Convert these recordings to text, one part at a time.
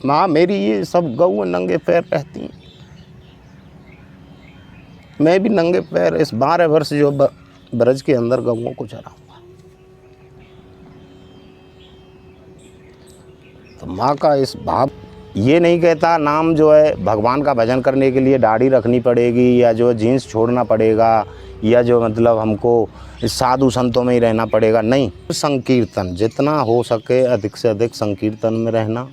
माँ मेरी ये सब गऊ नंगे पैर रहती हैं, मैं भी नंगे पैर इस 12 वर्ष जो ब्रज के अंदर गऊओं को चराऊंगा। तो माँ का इस भाव ये नहीं कहता नाम जो है भगवान का भजन करने के लिए दाढ़ी रखनी पड़ेगी या जो जीन्स छोड़ना पड़ेगा या जो मतलब हमको साधु संतों में ही रहना पड़ेगा, नहीं। संकीर्तन जितना हो सके अधिक से अधिक संकीर्तन में रहना।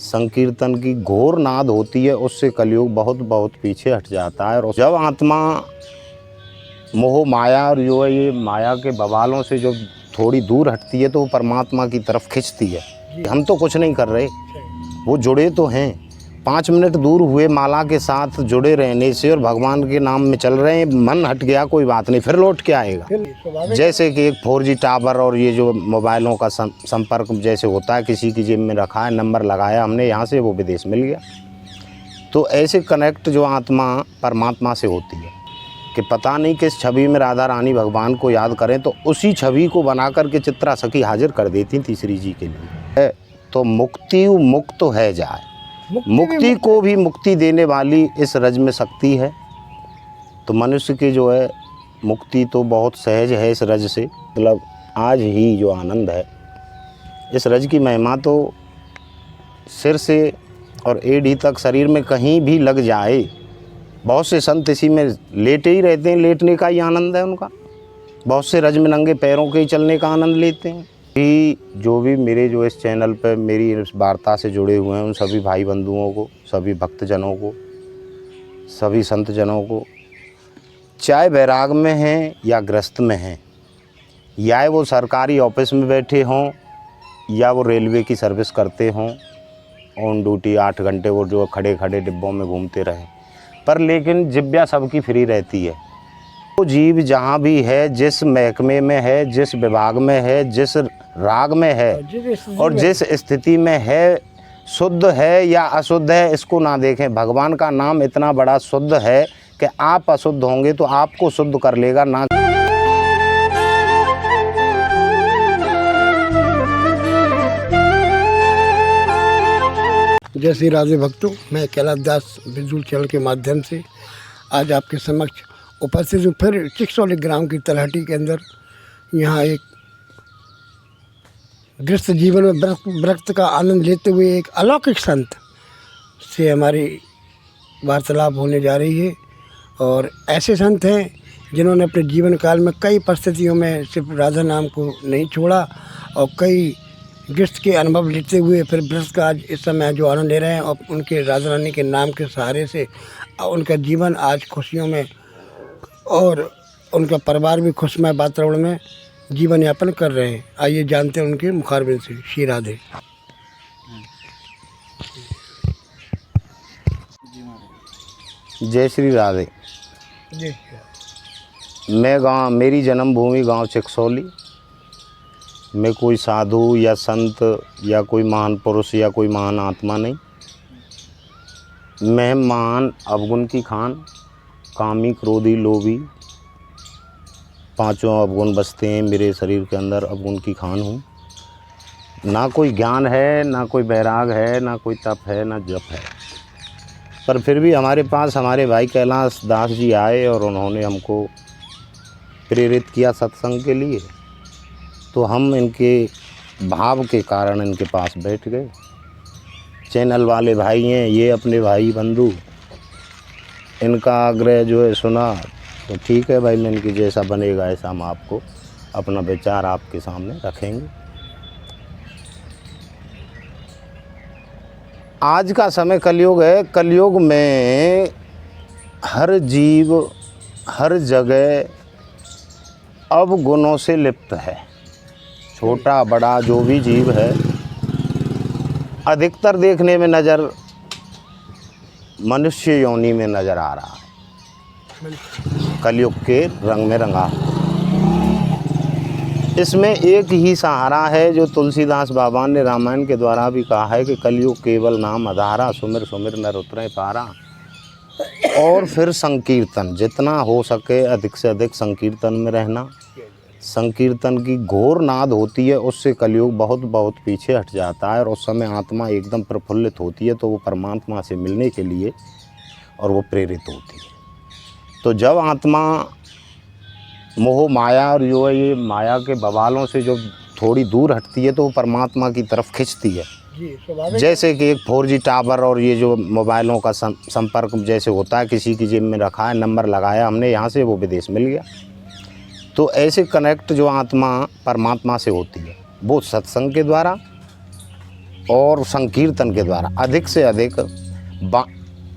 संकीर्तन की घोर नाद होती है, उससे कलयुग बहुत बहुत पीछे हट जाता है। और जब आत्मा मोह माया और जो है ये माया के बवालों से जो थोड़ी दूर हटती है तो वो परमात्मा की तरफ खिंचती है। हम तो कुछ नहीं कर रहे, वो जुड़े तो हैं। 5 मिनट दूर हुए माला के साथ जुड़े रहने से और भगवान के नाम में चल रहे हैं, मन हट गया कोई बात नहीं, फिर लौट के आएगा। जैसे कि एक 4G टावर और ये जो मोबाइलों का संपर्क जैसे होता है, किसी की जेब में रखा है, नंबर लगाया हमने यहाँ से, वो विदेश मिल गया। तो ऐसे कनेक्ट जो आत्मा परमात्मा से होती है कि पता नहीं किस छवि में राधा रानी भगवान को याद करें तो उसी छवि को बना करके चित्रा सखी हाजिर कर देती तीसरी जी के लिए। तो मुक्ति मुक्त है जाए, मुक्ति को भी मुक्ति देने वाली इस रज में शक्ति है। तो मनुष्य की जो है मुक्ति तो बहुत सहज है इस रज से। मतलब आज ही जो आनंद है इस रज की महिमा तो सिर से और एड़ी तक शरीर में कहीं भी लग जाए। बहुत से संत इसी में लेटे ही रहते हैं, लेटने का ही आनंद है उनका। बहुत से रज में नंगे पैरों के ही चलने का आनंद लेते हैं। जो भी मेरे जो इस चैनल पर मेरी इस वार्ता से जुड़े हुए हैं उन सभी भाई बंधुओं को, सभी भक्तजनों को, सभी संतजनों को, चाहे बैराग में हैं या ग्रस्त में हैं, या वो सरकारी ऑफिस में बैठे हों या वो रेलवे की सर्विस करते हों, ऑन ड्यूटी 8 घंटे वो जो खड़े खड़े डिब्बों में घूमते रहें, पर लेकिन जिब्या सबकी फ्री रहती है। वो जीव जहाँ भी है, जिस महकमे में है, जिस विभाग में है, जिस राग में है और जिस स्थिति में है, शुद्ध है या अशुद्ध है, इसको ना देखें। भगवान का नाम इतना बड़ा शुद्ध है कि आप अशुद्ध होंगे तो आपको शुद्ध कर लेगा ना। जय श्री राधे भक्तों, मैं कैलाश दास विजुअल चैनल के माध्यम से आज आपके समक्ष उपस्थित हूँ। फिर चिकसौली ग्राम की तलहटी के अंदर यहाँ एक गृहस्थ जीवन में व्रत का आनंद लेते हुए एक अलौकिक संत से हमारी वार्तालाप होने जा रही है। और ऐसे संत हैं जिन्होंने अपने जीवन काल में कई परिस्थितियों में सिर्फ राधा नाम को नहीं छोड़ा और कई गृहस्थ के अनुभव लेते हुए फिर व्रत का आज इस समय जो आनंद ले रहे हैं और उनके राधा रानी के नाम के सहारे से उनका जीवन आज खुशियों में और उनका परिवार भी खुशमय वातावरण में जीवन यापन कर रहे हैं। आइए जानते हैं उनके मुखारबिन से। श्री राधे। जय श्री राधे। मेरी जन्मभूमि गांव चिकसौली। मैं कोई साधु या संत या कोई महान पुरुष या कोई महान आत्मा नहीं। मैं महान अवगुण की खान, कामी क्रोधी लोभी, 5 अवगुण बसते हैं मेरे शरीर के अंदर, अवगुण की खान हूँ। ना कोई ज्ञान है, ना कोई बैराग है, ना कोई तप है, ना जप है। पर फिर भी हमारे पास हमारे भाई कैलाश दास जी आए और उन्होंने हमको प्रेरित किया सत्संग के लिए। तो हम इनके भाव के कारण इनके पास बैठ गए। चैनल वाले भाई हैं, ये अपने भाई बंधु, इनका आग्रह जो है सुना तो ठीक है भाई, मैं इनकी जैसा बनेगा ऐसा हम आपको अपना विचार आपके सामने रखेंगे। आज का समय कलयुग है। कलयुग में हर जीव हर जगह अवगुणों से लिप्त है। छोटा बड़ा जो भी जीव है अधिकतर देखने में नज़र मनुष्य योनि में नज़र आ रहा है, कलयुग के रंग में रंगा। इसमें एक ही सहारा है जो तुलसीदास बाबा ने रामायण के द्वारा भी कहा है कि कलयुग केवल नाम आधारा, सुमिर सुमिर नर उतरे पारा। और फिर संकीर्तन, जितना हो सके अधिक से अधिक संकीर्तन में रहना। संकीर्तन की घोर नाद होती है, उससे कलयुग बहुत बहुत पीछे हट जाता है और उस समय आत्मा एकदम प्रफुल्लित होती है, तो वो परमात्मा से मिलने के लिए और वो प्रेरित होती है। तो जब आत्मा मोह माया और जो है ये माया के बवालों से जो थोड़ी दूर हटती है, तो वो परमात्मा की तरफ खिंचती है। जी, स्वाभाविक। जैसे कि एक 4G टावर और ये जो मोबाइलों का संपर्क जैसे होता है, किसी की जेब में रखा है, नंबर लगाया हमने यहाँ से, वो विदेश मिल गया। तो ऐसे कनेक्ट जो आत्मा परमात्मा से होती है, वो सत्संग के द्वारा और संकीर्तन के द्वारा अधिक से अधिक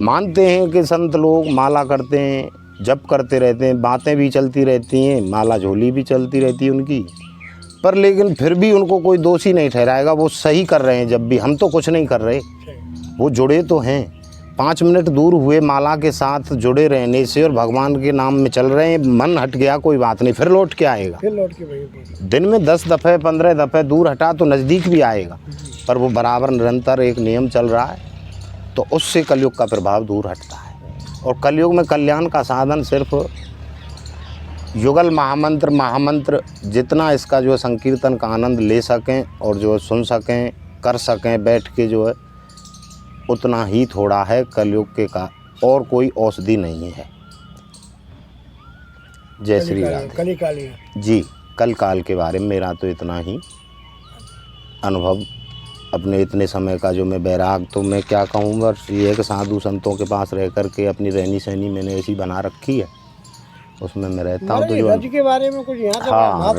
मानते हैं कि संत लोग माला करते हैं, जप करते रहते हैं, बातें भी चलती रहती हैं, माला झोली भी चलती रहती है उनकी, पर लेकिन फिर भी उनको कोई दोषी नहीं ठहराएगा, वो सही कर रहे हैं। जब भी हम तो कुछ नहीं कर रहे, वो जुड़े तो हैं। 5 मिनट दूर हुए माला के साथ जुड़े रहने से और भगवान के नाम में चल रहे हैं, मन हट गया कोई बात नहीं, फिर लौट के आएगा। फिर लौट के वही दिन में 10 दफ़े 15 दफ़े दूर हटा तो नज़दीक भी आएगा, पर वो बराबर निरंतर एक नियम चल रहा है, तो उससे कलयुग का प्रभाव दूर हटता है। और कलयुग में कल्याण का साधन सिर्फ युगल महामंत्र जितना इसका जो है संकीर्तन का आनंद ले सकें और जो है सुन सकें, कर सकें बैठ के, जो है उतना ही थोड़ा है कलयुग के का, और कोई औषधि नहीं है। जय श्री राधे। कली काली जी, कल काल के बारे में मेरा तो इतना ही अनुभव, अपने इतने समय का जो मैं बैराग, तो मैं क्या कहूँ, बस ये है कि साधु संतों के पास रह कर के अपनी रहनी सहनी मैंने ऐसी बना रखी है, उसमें मैं रहता हूँ। तो जो रज के बारे में कुछ यहाँ हाँ,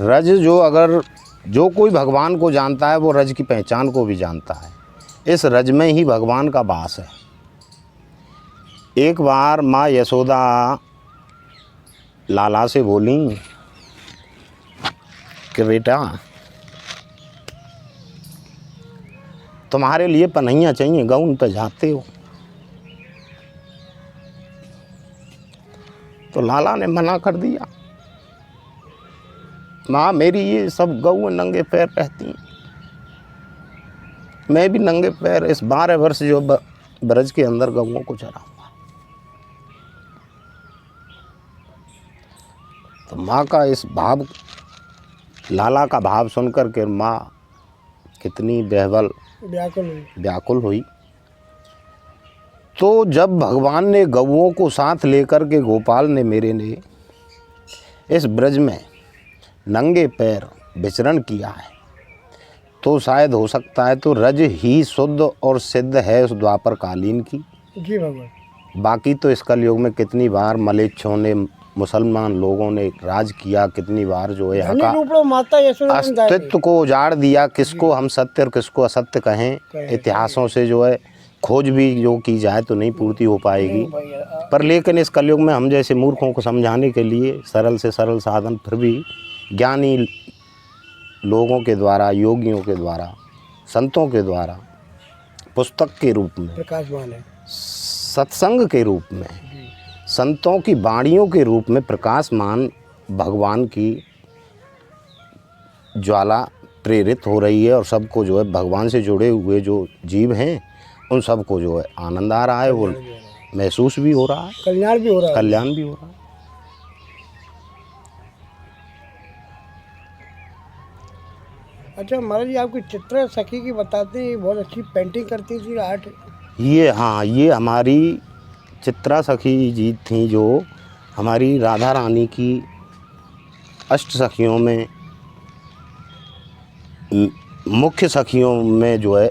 रज जो अगर जो कोई भगवान को जानता है, वो रज की पहचान को भी जानता है। इस रज में ही भगवान का वास है। एक बार माँ यशोदा लाला से बोली कि बेटा तुम्हारे लिए पनहियाँ चाहिए, गौन पे जाते हो। तो लाला ने मना कर दिया, माँ मेरी ये सब गऊ नंगे पैर रहती हैं, मैं भी नंगे पैर इस 12 वर्ष जो ब्रज के अंदर गऊओं को चराऊंगा। तो माँ का इस भाव, लाला का भाव सुनकर के माँ कितनी व्याकुल हुई। तो जब भगवान ने गऊओं को साथ लेकर के, गोपाल ने मेरे ने इस ब्रज में नंगे पैर विचरण किया है, तो शायद हो सकता है तो रज ही शुद्ध और सिद्ध है उस द्वापर कालीन की। जी भगवान। बाकी तो इस कलयुग में कितनी बार मलेच्छों ने, मुसलमान लोगों ने राज किया, कितनी बार जो है यहाँ का अस्तित्व को उजाड़ दिया। किसको हम सत्य और किसको असत्य कहें, इतिहासों से जो है खोज भी जो की जाए तो नहीं पूर्ति हो पाएगी। पर लेकिन इस कलयुग में हम जैसे मूर्खों को समझाने के लिए सरल से सरल साधन फिर भी ज्ञानी लोगों के द्वारा, योगियों के द्वारा, संतों के द्वारा पुस्तक के रूप में प्रकाशमान है, सत्संग के रूप में, संतों की वाणियों के रूप में प्रकाशमान भगवान की ज्वाला प्रेरित हो रही है। और सबको जो है भगवान से जुड़े हुए जो जीव हैं उन सबको जो है आनंद आ रहा है, वो महसूस भी हो रहा है, कल्याण भी हो रहा है, कल्याण भी हो रहा है। अच्छा महाराज जी, आपकी चित्रा सखी की बताते हैं, बहुत अच्छी पेंटिंग करती थी, आर्ट। ये हाँ, ये हमारी चित्रा सखी जी थी, जो हमारी राधा रानी की अष्ट सखियों में मुख्य सखियों में जो है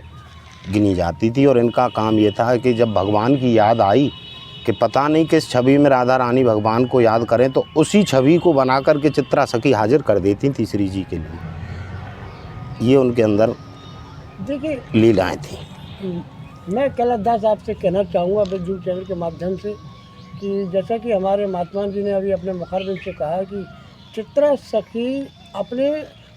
गिनी जाती थी। और इनका काम ये था कि जब भगवान की याद आई कि पता नहीं किस छवि में राधा रानी भगवान को याद करें, तो उसी छवि को बना कर के चित्रा सखी हाजिर कर देती थी श्री जी के लिए। ये उनके अंदर देखिए लीलाएँ थी। मैं कैलाश आपसे कहना चाहूँगा बिजू चैनल के माध्यम से कि जैसा कि हमारे महात्मा जी ने अभी अपने मुखारबिन से कहा कि चित्रा सखी अपने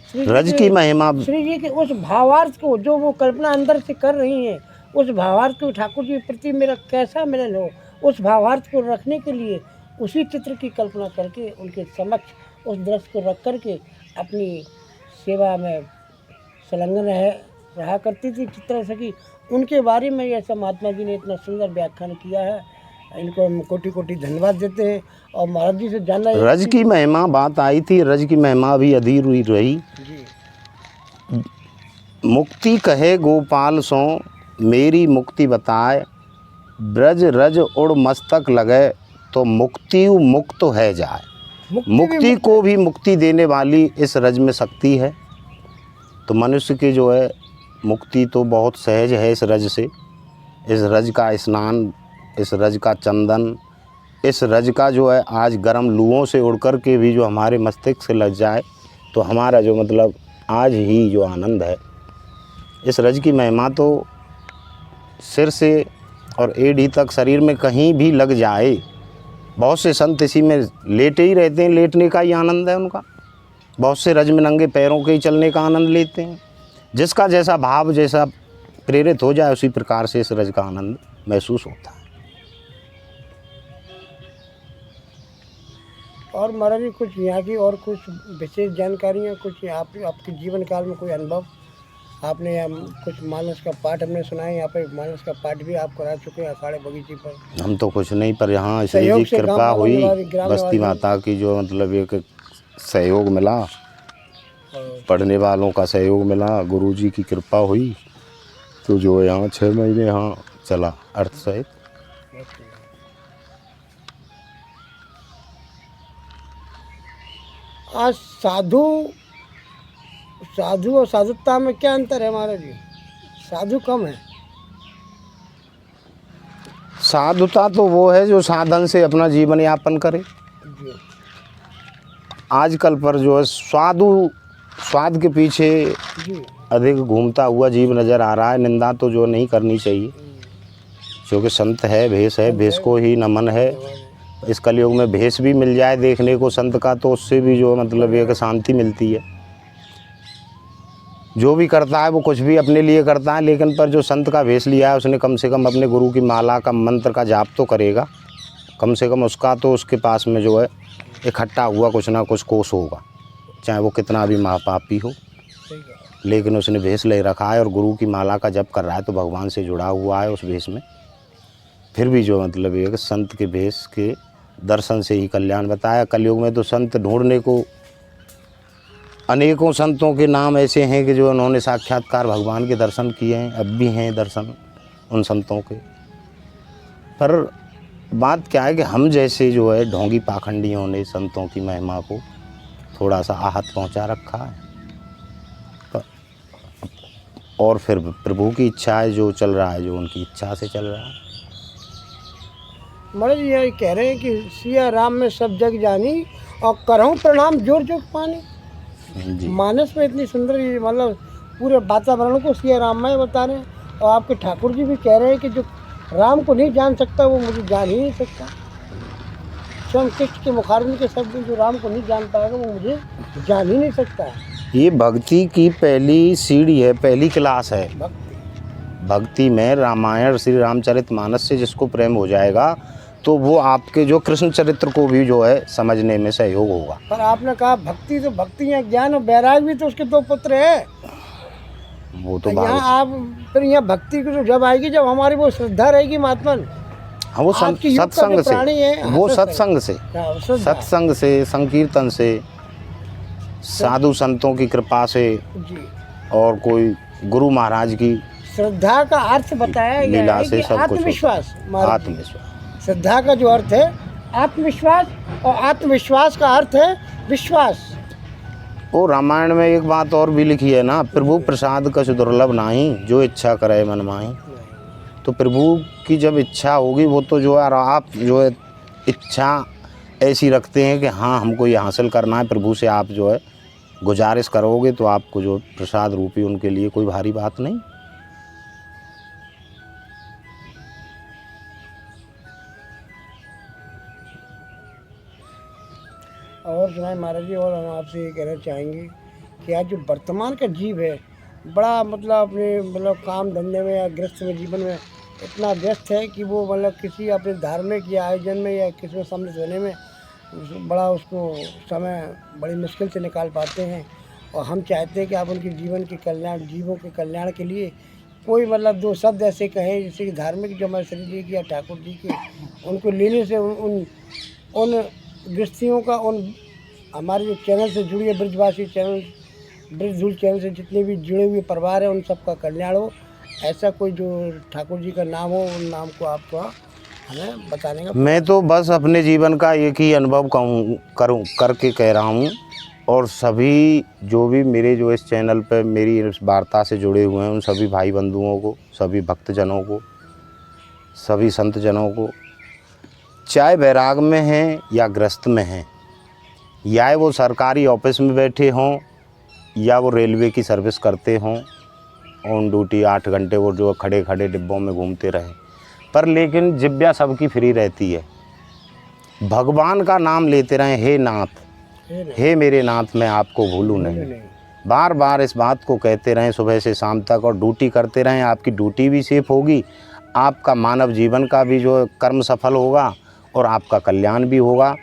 रज की महिमा, श्री जी के उस भावार्थ को जो वो कल्पना अंदर से कर रही हैं, उस भावार्थ को ठाकुर जी के प्रति मेरा कैसा मिलन हो, उस भावार्थ को रखने के लिए उसी चित्र की कल्पना करके उनके समक्ष उस दृश्य को रख करके अपनी सेवा में संलग्न रहा करती थी चित्रा सखी। उनके बारे में ऐसा महात्मा जी ने इतना सुंदर व्याख्यान किया है इनको हम कोटि कोटि धन्यवाद देते हैं। और महाराज जी से जानना है रज की महिमा बात आई थी, रज की महिमा भी अधूरी रही। जी मुक्ति कहे गोपाल सो मेरी मुक्ति बताए, ब्रज रज उड़ मस्तक लगे तो मुक्ति मुक्त है जाए। मुक्ति को भी मुक्ति देने वाली इस रज में शक्ति है। तो मनुष्य की जो है मुक्ति तो बहुत सहज है इस रज से। इस रज का स्नान, इस रज का चंदन, इस रज का जो है आज गर्म लुओं से उड़ कर के भी जो हमारे मस्तिष्क से लग जाए तो हमारा जो मतलब आज ही जो आनंद है, इस रज की महिमा तो सिर से और एड़ी तक शरीर में कहीं भी लग जाए। बहुत से संत इसी में लेटे ही रहते हैं, लेटने का ही आनंद है उनका। बहुत से रज में नंगे पैरों के ही चलने का आनंद लेते हैं। जिसका जैसा भाव, जैसा प्रेरित हो जाए उसी प्रकार से इस रज का आनंद महसूस होता है। और महाराज जी कुछ यहाँ की और कुछ विशेष जानकारियाँ, कुछ आपके जीवन काल में कोई अनुभव आपने, या कुछ मानस का पाठ हमने सुना है, यहाँ पे मानस का पाठ भी आप करा चुके हैं अखाड़े बगीचे पर। हम तो कुछ नहीं, पर यहाँ श्री जी की कृपा हुई, बस्ती माता की जो मतलब एक सहयोग मिला, पढ़ने वालों का सहयोग मिला, गुरु जी की कृपा हुई, तो जो यहाँ 6 महीने यहाँ चला अर्थ सहित। आज साधु और साधुता में क्या अंतर है महाराज जी? साधु कम है। साधुता तो वो है जो साधन से अपना जीवन यापन करे। जी आजकल पर जो है स्वाद के पीछे जी अधिक घूमता हुआ जीव नज़र आ रहा है। निंदा तो जो नहीं करनी चाहिए, क्योंकि संत है, भेष है, भेष को ही नमन है। इस कलयुग में भेष भी मिल जाए देखने को संत का, तो उससे भी जो मतलब एक शांति मिलती है। जो भी करता है वो कुछ भी अपने लिए करता है, लेकिन पर जो संत का भेष लिया है उसने कम से कम अपने गुरु की माला का मंत्र का जाप तो करेगा। कम से कम उसका तो उसके पास में जो है इकट्ठा हुआ कुछ ना कुछ कोष होगा, चाहे वो कितना भी महापापी हो, लेकिन उसने भेष ले रखा है और गुरु की माला का जप कर रहा है तो भगवान से जुड़ा हुआ है उस भेष में। फिर भी जो मतलब एक संत के भेष के दर्शन से ही कल्याण बताया। कलयुग में तो संत ढूंढने को अनेकों संतों के नाम ऐसे हैं कि जो उन्होंने साक्षात्कार भगवान के दर्शन किए हैं, अब भी हैं दर्शन उन संतों के। पर बात क्या है कि हम जैसे जो है ढोंगी पाखंडियों ने संतों की महिमा को थोड़ा सा आहत पहुंचा रखा है। और फिर प्रभु की इच्छा है, जो चल रहा है जो उनकी इच्छा से चल रहा है। महाराज ये कह रहे हैं कि सिया राम में सब जग जानी और करहूँ प्रणाम जोर जोग पानी। जी। मानस में इतनी सुंदर मतलब पूरे वातावरण को सिया राम में बता रहे हैं। और आपके ठाकुर जी भी कह रहे हैं कि जो राम को नहीं जान सकता वो मुझे जान ही नहीं सकता। स्वयं कृष्ण के मुखारबिन के शब्द, जो राम को नहीं जान पाएगा वो मुझे जान ही नहीं सकता। ये भक्ति की पहली सीढ़ी है, पहली क्लास है। भक्ति में रामायण श्री रामचरितमानस से जिसको प्रेम हो जाएगा तो वो आपके जो कृष्ण चरित्र को भी जो है समझने में सहयोग होगा। पर आपने कहा भक्ति, तो भक्ति या ज्ञान और वैराग भी तो उसके 2 पुत्र है। वो तो यहाँ आप फिर यहाँ भक्ति की जब आएगी, जब हमारी वो श्रद्धा रहेगी महात्मन। हाँ, वो सत्संग से, वो सत्संग से, सत्संग से, संकीर्तन से, साधु संतों की कृपा से जी, और कोई गुरु महाराज की श्रद्धा का अर्थ बताया गया है कि आत्मविश्वास। आत्मविश्वास, श्रद्धा का जो अर्थ है आत्मविश्वास, और आत्मविश्वास का अर्थ है विश्वास। वो रामायण में एक बात और भी लिखी है ना, प्रभु प्रसाद कछु दुर्लभ नाही, जो इच्छा करे मन माही। तो प्रभु की जब इच्छा होगी वो तो जो है, आप जो है इच्छा ऐसी रखते हैं कि हाँ हमको ये हासिल करना है, प्रभु से आप जो है गुजारिश करोगे तो आपको जो प्रसाद रूपी उनके लिए कोई भारी बात नहीं। और सुनाए महाराज जी, और हम आपसे ये कहना चाहेंगे कि आज जो वर्तमान का जीव है बड़ा मतलब अपने मतलब काम धंधे में या गृहस्थ में जीवन में इतना व्यस्त है कि वो मतलब किसी अपने धार्मिक या आयोजन में या किसी में सम्मिलित होने में बड़ा उसको समय बड़ी मुश्किल से निकाल पाते हैं। और हम चाहते हैं कि आप उनके जीवन के कल्याण, जीवों के कल्याण के लिए कोई मतलब दो शब्द ऐसे कहें जैसे कि धार्मिक जो हमारे श्री जी के या ठाकुर जी के, उनको लेने से उन गृहस्थियों का, उन हमारे जो चैनल से जुड़े ब्रजवासी चैनल, ब्रजधूल चैनल से जितने भी जुड़े हुए परिवार हैं, उन सबका कल्याण हो। ऐसा कोई जो ठाकुर जी का नाम हो, उन नाम को आप थोड़ा हमें बताने का। मैं तो बस अपने जीवन का एक ही अनुभव करके कह रहा हूँ, और सभी जो भी मेरे जो इस चैनल पर मेरी इस वार्ता से जुड़े हुए हैं, उन सभी भाई बंधुओं को, सभी भक्तजनों को, सभी संतजनों को, चाहे बैराग में हैं या ग्रस्त में हैं, या वो सरकारी ऑफिस में बैठे हों या वो रेलवे की सर्विस करते हों, ऑन ड्यूटी 8 घंटे वो जो खड़े खड़े डिब्बों में घूमते रहें, पर लेकिन जिब्या सबकी फ्री रहती है। भगवान का नाम लेते रहें, हे नाथ, हे मेरे नाथ, मैं आपको भूलूँ नहीं। बार बार इस बात को कहते रहें सुबह से शाम तक, और ड्यूटी करते रहें। आपकी ड्यूटी भी सेफ होगी, आपका मानव जीवन का भी जो कर्म सफल होगा, और आपका कल्याण भी होगा।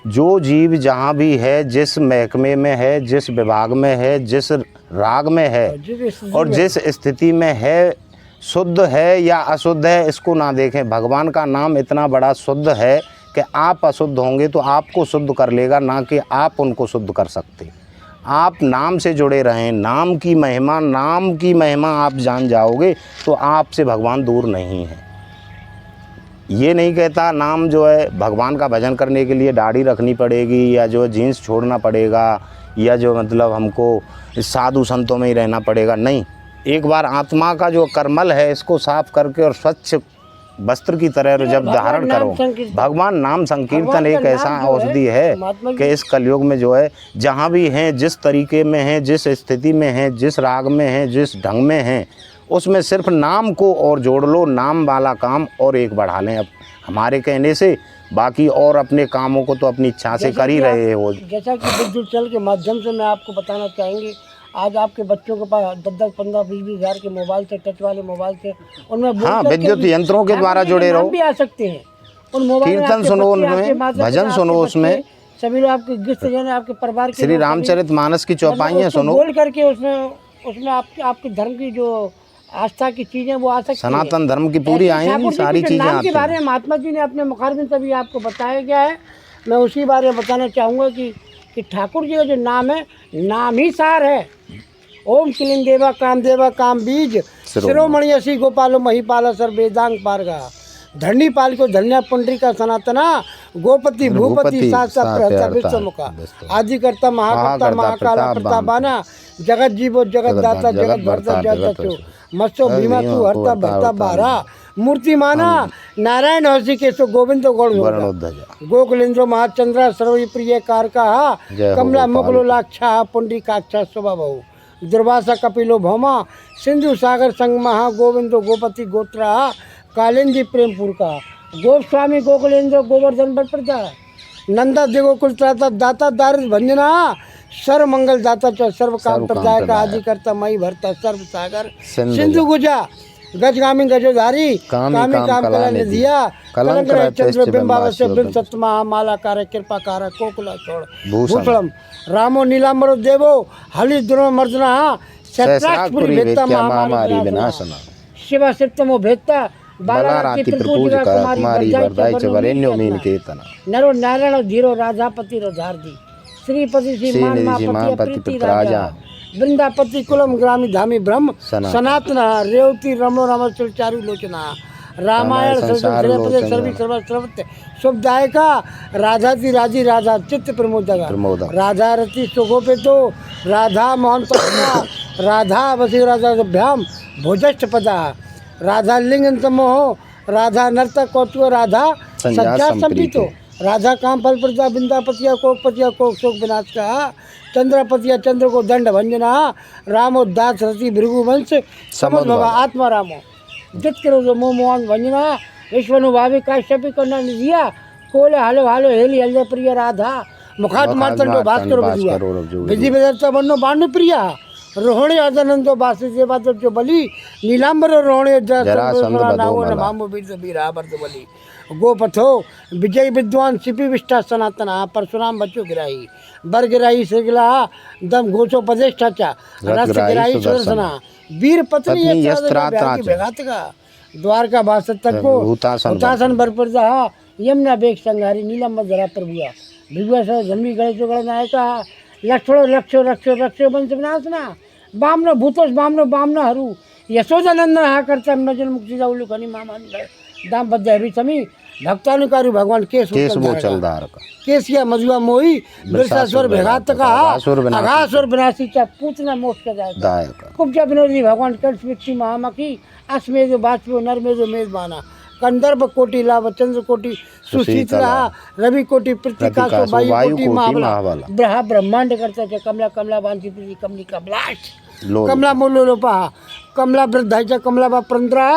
जो जीव जहाँ भी है, जिस महकमे में है, जिस विभाग में है, जिस राग में है, और जिस स्थिति में है, शुद्ध है या अशुद्ध है, इसको ना देखें। भगवान का नाम इतना बड़ा शुद्ध है कि आप अशुद्ध होंगे तो आपको शुद्ध कर लेगा, ना कि आप उनको शुद्ध कर सकते। आप नाम से जुड़े रहें, नाम की महिमा आप जान जाओगे तो आपसे भगवान दूर नहीं है। ये नहीं कहता नाम जो है भगवान का भजन करने के लिए दाढ़ी रखनी पड़ेगी, या जो है जीन्स छोड़ना पड़ेगा, या जो मतलब हमको साधु संतों में ही रहना पड़ेगा। नहीं, एक बार आत्मा का जो करमल है इसको साफ करके और स्वच्छ वस्त्र की तरह जब धारण करो, भगवान नाम संकीर्तन एक ऐसा औषधि है कि इस कलयुग में जो है जहाँ भी हैं, जिस तरीके में हैं, जिस स्थिति में हैं, जिस राग में हैं, जिस ढंग में हैं, उसमें सिर्फ नाम को और जोड़ लो, नाम वाला काम और एक बढ़ा लें अब हमारे कहने से। बाकी और अपने कामों को तो अपनी इच्छा से कर ही रहे हो। जैसा कि विद्युत चल के माध्यम से मैं आपको बताना चाहेंगे, आज आपके बच्चों के पास 10-10, 15, 20 हज़ार के मोबाइल से, टच वाले मोबाइल से, उनमें हाँ, विद्युत यंत्रों के द्वारा जुड़े रहो, भी आ सकते हैं। उन मोबाइल कीर्तन सुनो, उनमें भजन सुनो, उसमें सभी लोग आपके गृहस्थजन, आपके परिवार के श्री रामचरितमानस की चौपाइयाँ सुनो, बोल करके उसमें आपके धर्म की जो आस्था की चीजें वो आ सकती है। सनातन धर्म की पूरी आएंगी, सारी चीजें आती हैं। के बारे में महात्मा जी ने अपने मुखारबिन तभी आपको बताया गया है। मैं उसी बारे में बताना चाहूँगा कि ठाकुर जी का जो नाम है, नाम ही सार है। ओम क्लीं देवा काम बीज, शिरोमणि असी गोपालो महिपाला सर वेदांग पारगा, धरणी पाल को धन्या पुंडरी का सनातना, गोपति भूपति सात विश्वमुखा, आदि करता महाकर्ता महाकाला प्रतापाना, जगत जीवो जगत दाता जगत भरता जगत चो, मत्स्यो भीमा तू हरता भरता बारा, मूर्ति माना नारायण हसी केशव गोविंद गौड़ गोकुलेन्द्र महाचंद्र सर्व प्रिय कारका, कमला मुकुलो लाक्षा पुंडरी काक्षा स्वभाव, दुर्वासा कपिलो भौमा, सिंधु सागर संग महा, गोविंदो गोपति गोत्रा, कालिंदी प्रेमपुर का, गोस्वामी गोकुलेन्द्र गोवर्धन बटप्रदा, नंदा देवो कुलत्राता दाता दारिद्र भंजना, सर्व मंगल दाता च सर्व काम प्रदाय का, आदि करता मई भरता सर्व सागर, सिंधु गुजा गजगामी गजोधारी, कामी काम कला ने दिया, कलंक रहे चंद्र बिंबावश्य बिंब सत्मा माला कार कृपा कार कोकुला छोड़ भूषणम, रामो नीलांबरो देवो हलि द्रोण मर्दना, सहस्राक्षपुरी भेत्ता महामारी विनाशना, शिवा सिप्तमो भेत्ता बालाराती त्रिपुरा कुमारी वरदाई च वरेण्यो मीन केतना, नरो नारायण धीरो राधापति रधारदी, श्रीपति श्री मानपति प्रीति राजा, वृंदापति कुलम ग्रामी धामी ब्रह्म, सनातन रेवती रमो रम चारु लोचना, रामायण सर्वी सर्वत्र शुभदायका, राधाति राजी राधा चित्त प्रमोदका, राधा रति सुगोपेतो, राधा मोहन राधा वसी राधा भ्याम भोजष्ट पदा, राधा लिंगन तमोह, राधा नर्तक कौतुक, राधा सज्जा संपीतो, राधा काम फल प्रजा, बिंदापतिया कोक शोक विनाश का, चंद्रपतिया चंद्र को दंड भंजना, रामो दास रति भृगुवंश समझ भवा आत्मा रामो, जित करो जो मोह मोहन भंजना, विश्वनु भावी काश्यपी को न दिया, कोले हालो हालो हेली हल्दे प्रिय राधा, मुखात मार्तंडो भास्कर बजुआ, विधि विदर्ता बन्नो बाण प्रिया, रोहणे अदनंदो बासी सेवा तो जो बली, नीलांबर रोहणे जरा नावो न भामो बीर आबर्द बली, गोपथो विजय विद्वान सिपी विष्ठा सनातना, परशुराम बच्चो गिराई बर गिराई श्रृंगला, दम घोषो पदेष्ठाचा, रस गिराई सुदर्शना, वीर पत्नी पत्नी यस्त्राता भेगात का द्वारका वास तक को हुतासन बरपर जहा यमुना बेग संघारी नीलम जरा प्रभुआ भिगुआ सर जम्मी गणे जो गण नायका लक्षणो रक्षो रक्षो रक्षो वंश विनाशना बामनो भूतोष बामनो बामनहरू यशोदानंदन हा करता नजर मुक्ति जाऊलु खनि मामा दाम बद्ध हरि समी भक्तानुकारी भगवान केस चलदार का केसिया मजुआ मोही वृषासुर भेगात का अघासुर विनाशी चा पूतना मोक्ष का दायक कुब्जा विनोदी भगवान कंस व्यक्ति महामकी अश्मेधो बाष्पो नरमेधो मेजबाना कंदर्प कोटि लाभ चंद्र कोटि सुशीतला रवि कोटि प्रतिकाशो वायु कोटि महाबला ब्रहा ब्रह्मांड करता च कमला कमला बांधी प्रीति कमली कमलाश कमला मूलो लोपा कमला वृद्धाईचा कमला बा प्रंद्रा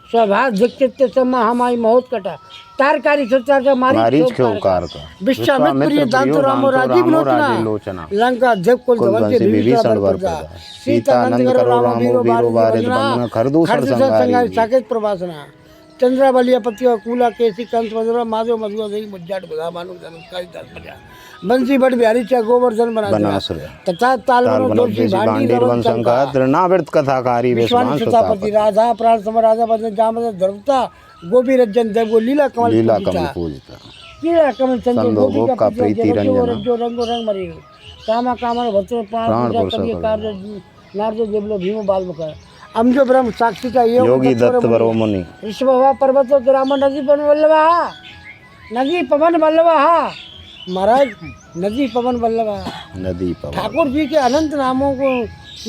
स्वभाव दिक्चित समा हमाई महोत कटा तारकारी सत्ता का मारीच खेवकार का विश्वामित्र प्रिय दांतो रामो राजीव लोचना लंका जब कुल धवन से विभीषण वरदा सीता नंद करो राम वीरो बारिद बंधन खरदूषण संगाई साकेत प्रवासना चंद्रावलिया पतिया कूला केसी कंस मधुरा माधव मधुआ दही मुज्जाट बगा मानु धनुष्कारी दास बजा बंसी बड़ बिहारी चा गोवर्धन बना तथा ताल बनो दोषी भांडी रवन शंकर तृणावृत कथाकारी विश्वान सुतापति राधा प्राण सम राजा बदन जामद धर्मता गोपी रंजन देव गो लीला कमल पूजिता लीला कमल चंद्र गोपी का प्रीति रंजन जो रंगो रंग मरी कामा कामन भक्त प्राण पूजा करिए कार्य नारद देवलो भीम बाल मुख अमजो ब्रह्म साक्षी का योगी दत्त बरो मुनि ऋषभवा पर्वतो ग्राम नदी पवन वल्लभा नदी पवन वल्लभा महाराज नदी पवन वल्लभा नदी पवन ठाकुर जी के अनंत नामों को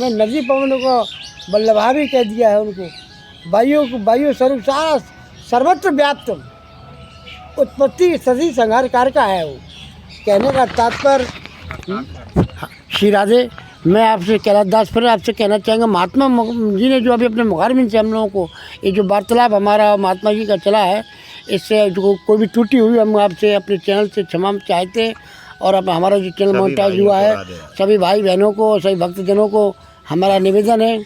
मैं नदी पवन को वल्लभा भी कह दिया है उनको वायु स्वरूप सारा सर्वत्र व्याप्त उत्पत्ति सदी संहार कार का है वो कहने का तात्पर्य श्री राधे मैं आपसे कैलाश दास फिर आपसे कहना चाहूँगा महात्मा जी ने जो अभी अपने मुखारबिन से हम लोगों को ये जो वार्तालाप हमारा महात्मा जी का चला है इससे जो कोई भी त्रुटि हुई हम आपसे अपने चैनल से क्षमा चाहते हैं और अब हमारा जो चैनल मोनेटाइज हुआ है सभी भाई बहनों को सभी भक्तजनों को हमारा निवेदन है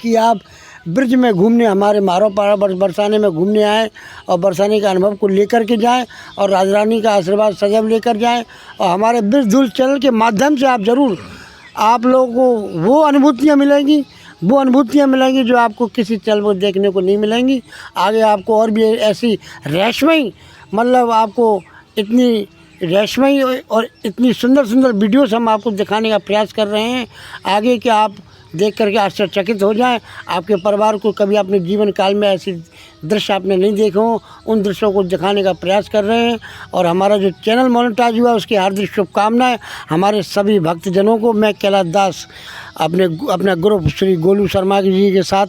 कि आप ब्रिज में घूमने हमारे मारो पारा बरसाने में घूमने आए और बरसाने के अनुभव को लेकर के जाएं और राज रानी का आशीर्वाद सदैव लेकर जाएं और हमारे ब्रिज धूल चैनल के माध्यम से आप ज़रूर आप लोगों को वो अनुभूतियाँ मिलेंगी जो आपको किसी चैनल पर देखने को नहीं मिलेंगी। आगे आपको और भी ऐसी रहस्यमयी मतलब आपको इतनी रहस्यमयी और इतनी सुंदर सुंदर वीडियोस हम आपको दिखाने का प्रयास कर रहे हैं आगे कि आप देख करके आश्चर्यचकित हो जाएं। आपके परिवार को कभी अपने जीवन काल में ऐसी दृश्य आपने नहीं देखे हो उन दृश्यों को दिखाने का प्रयास कर रहे हैं और हमारा जो चैनल मोनेटाइज हुआ उसकी हार्दिक शुभकामनाएं हमारे सभी भक्तजनों को। मैं कैलाश दास अपने गुरु श्री गोलू शर्मा जी के साथ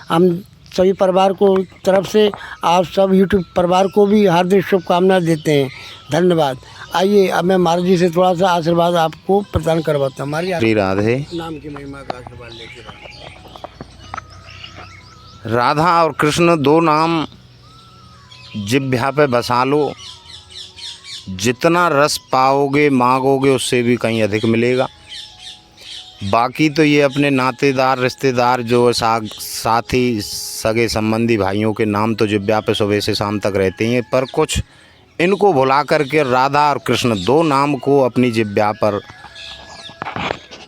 हम सभी परिवार को तरफ से आप सब यूट्यूब परिवार को भी हार्दिक शुभकामनाएं देते हैं। धन्यवाद। आइए अब मैं महाराज जी से थोड़ा सा आशीर्वाद आपको प्रदान करवाता हूँ। श्री राधे नाम की महिमा का आशीर्वाद लेकर राधा और कृष्ण दो नाम जिह्वा पे बसा लो, जितना रस पाओगे मांगोगे उससे भी कहीं अधिक मिलेगा। बाकी तो ये अपने नातेदार रिश्तेदार जो साथी सगे संबंधी भाइयों के नाम तो जिह्वा पे सुबह से शाम तक रहते हैं, पर कुछ इनको भुला करके राधा और कृष्ण दो नाम को अपनी जिह्वा पर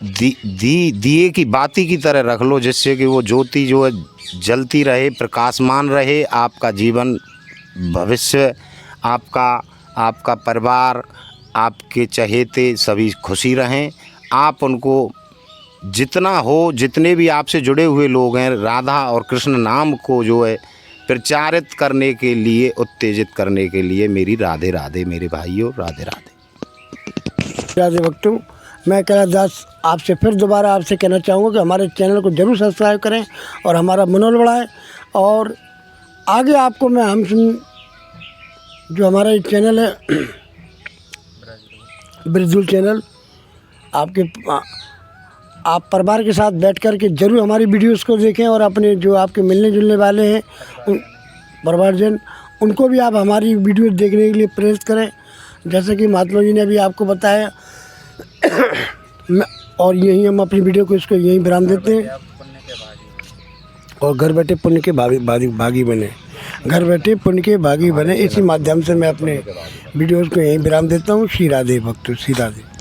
दिए की बाती की तरह रख लो, जिससे कि वो ज्योति जो है जलती रहे, प्रकाशमान रहे। आपका जीवन भविष्य आपका परिवार आपके चहेते सभी खुशी रहें। आप उनको जितना हो जितने भी आपसे जुड़े हुए लोग हैं राधा और कृष्ण नाम को जो है प्रचारित करने के लिए उत्तेजित करने के लिए मेरी राधे राधे मेरे भाइयों, राधे राधे। राधे भक्तों, मैं कैलाश दास आपसे फिर दोबारा आपसे कहना चाहूँगा कि हमारे चैनल को जरूर सब्सक्राइब करें और हमारा मनोबल बढ़ाएं। और आगे आपको मैं जो हमारा ये चैनल है ब्रिजधूल चैनल आप परिवार के साथ बैठ कर के जरूर हमारी वीडियोस को देखें और अपने जो आपके मिलने जुलने वाले हैं परिवारजन उनको भी आप हमारी वीडियो देखने के लिए प्रेरित करें। जैसे कि महात्मा जी ने अभी आपको बताया और यहीं हम अपनी वीडियो को इसको यहीं विराम देते हैं और घर बैठे पुण्य के भागी बने, घर बैठे पुण्य के भागी बने। इसी माध्यम से मैं अपने वीडियोस को यहीं विराम देता हूँ। श्री राधे भक्तों, श्री राधे।